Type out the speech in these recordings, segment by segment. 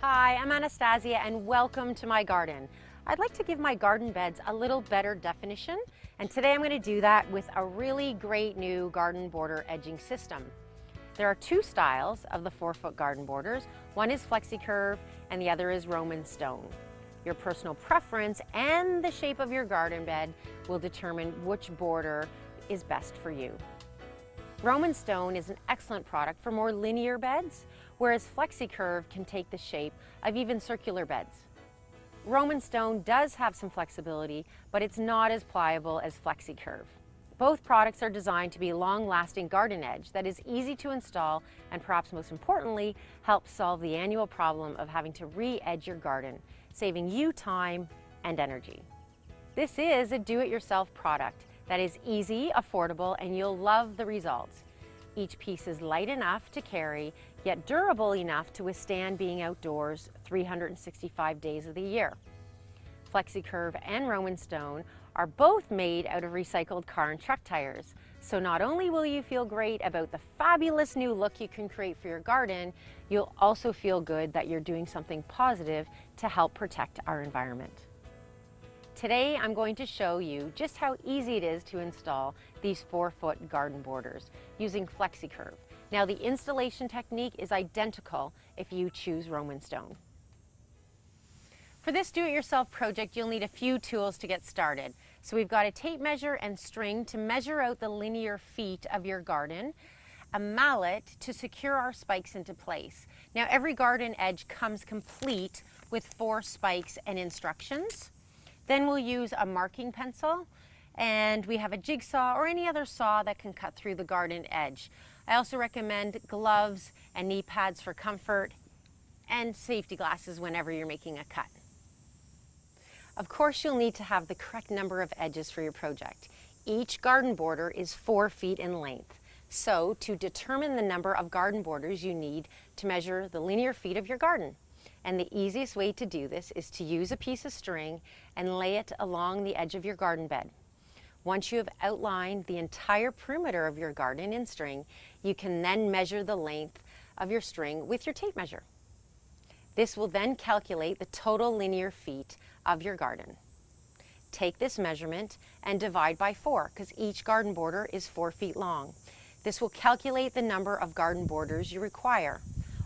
Hi, I'm Anastasia and welcome to my garden. I'd like to give my garden beds a little better definition, and today I'm going to do that with a really great new garden border edging system. There are two styles of the 4-foot garden borders. One is FlexiCurve and the other is Roman stone. Your personal preference and the shape of your garden bed will determine which border is best for you. Roman stone is an excellent product for more linear beds, whereas FlexiCurve can take the shape of even circular beds. Roman stone does have some flexibility, but it's not as pliable as FlexiCurve. Both products are designed to be a long-lasting garden edge that is easy to install and, perhaps most importantly, helps solve the annual problem of having to re-edge your garden, saving you time and energy. This is a do-it-yourself product that is easy, affordable, and you'll love the results. Each piece is light enough to carry, yet durable enough to withstand being outdoors 365 days of the year. FlexiCurve and Roman stone are both made out of recycled car and truck tires. So not only will you feel great about the fabulous new look you can create for your garden, you'll also feel good that you're doing something positive to help protect our environment. Today I'm going to show you just how easy it is to install these 4-foot garden borders using FlexiCurve. Now, the installation technique is identical if you choose Roman stone. For this do-it-yourself project, you'll need a few tools to get started. So we've got a tape measure and string to measure out the linear feet of your garden, a mallet to secure our spikes into place. Now, every garden edge comes complete with 4 spikes and instructions. Then we'll use a marking pencil, and we have a jigsaw or any other saw that can cut through the garden edge. I also recommend gloves and knee pads for comfort and safety glasses whenever you're making a cut. Of course, you'll need to have the correct number of edges for your project. Each garden border is 4 feet in length. So to determine the number of garden borders you need to measure the linear feet of your garden. And the easiest way to do this is to use a piece of string and lay it along the edge of your garden bed. Once you have outlined the entire perimeter of your garden in string, you can then measure the length of your string with your tape measure. This will then calculate the total linear feet of your garden. Take this measurement and divide by 4, because each garden border is 4 feet long. This will calculate the number of garden borders you require.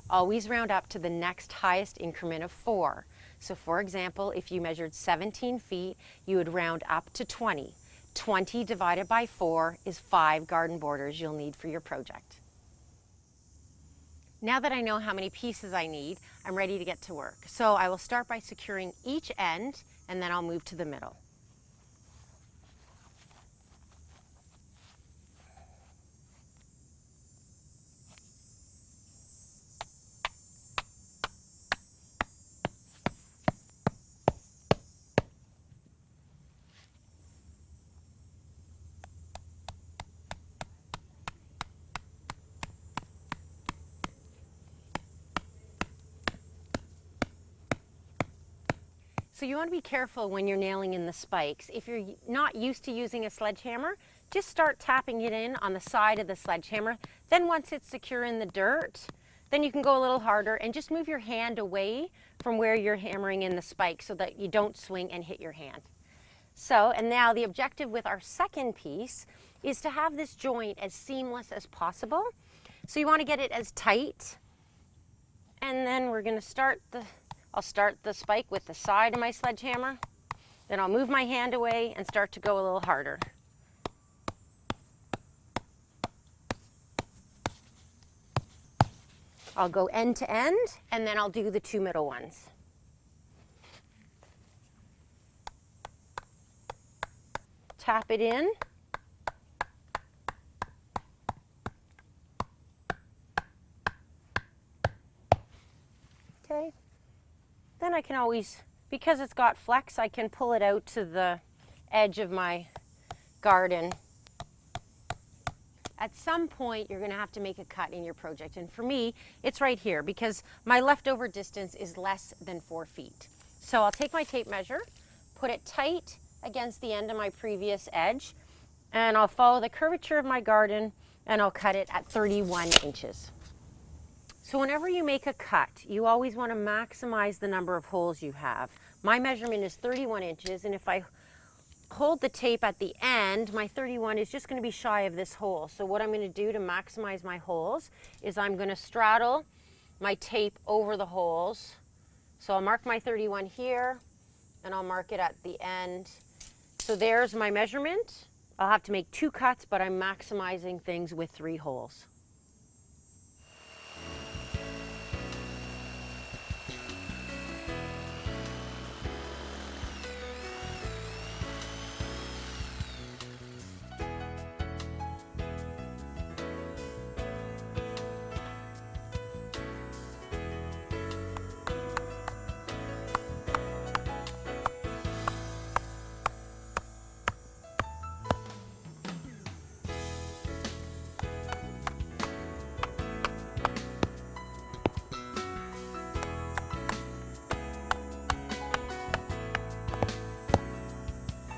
Always round up to the next highest increment of 4. So for example, if you measured 17 feet, you would round up to 20. 20 divided by 4 is 5 garden borders you'll need for your project. Now that I know how many pieces I need, I'm ready to get to work. So I will start by securing each end, and then I'll move to the middle. So you want to be careful when you're nailing in the spikes. If you're not used to using a sledgehammer, just start tapping it in on the side of the sledgehammer. Then once it's secure in the dirt, then you can go a little harder and just move your hand away from where you're hammering in the spike so that you don't swing and hit your hand. So, and now the objective with our second piece is to have this joint as seamless as possible. So you want to get it as tight, and then we're going to I'll start the spike with the side of my sledgehammer, then I'll move my hand away and start to go a little harder. I'll go end to end, and then I'll do the 2 middle ones. Tap it in. Okay. Then I can always, because it's got flex, I can pull it out to the edge of my garden. At some point, you're going to have to make a cut in your project. And for me, it's right here because my leftover distance is less than 4 feet. So I'll take my tape measure, put it tight against the end of my previous edge, and I'll follow the curvature of my garden, and I'll cut it at 31 inches. So whenever you make a cut, you always want to maximize the number of holes you have. My measurement is 31 inches, and if I hold the tape at the end, my 31 is just going to be shy of this hole. So what I'm going to do to maximize my holes is I'm going to straddle my tape over the holes. So I'll mark my 31 here, and I'll mark it at the end. So there's my measurement. I'll have to make 2 cuts, but I'm maximizing things with 3 holes.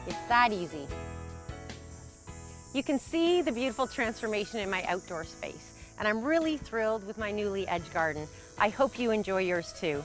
It's that easy. You can see the beautiful transformation in my outdoor space, and I'm really thrilled with my newly edged garden. I hope you enjoy yours too.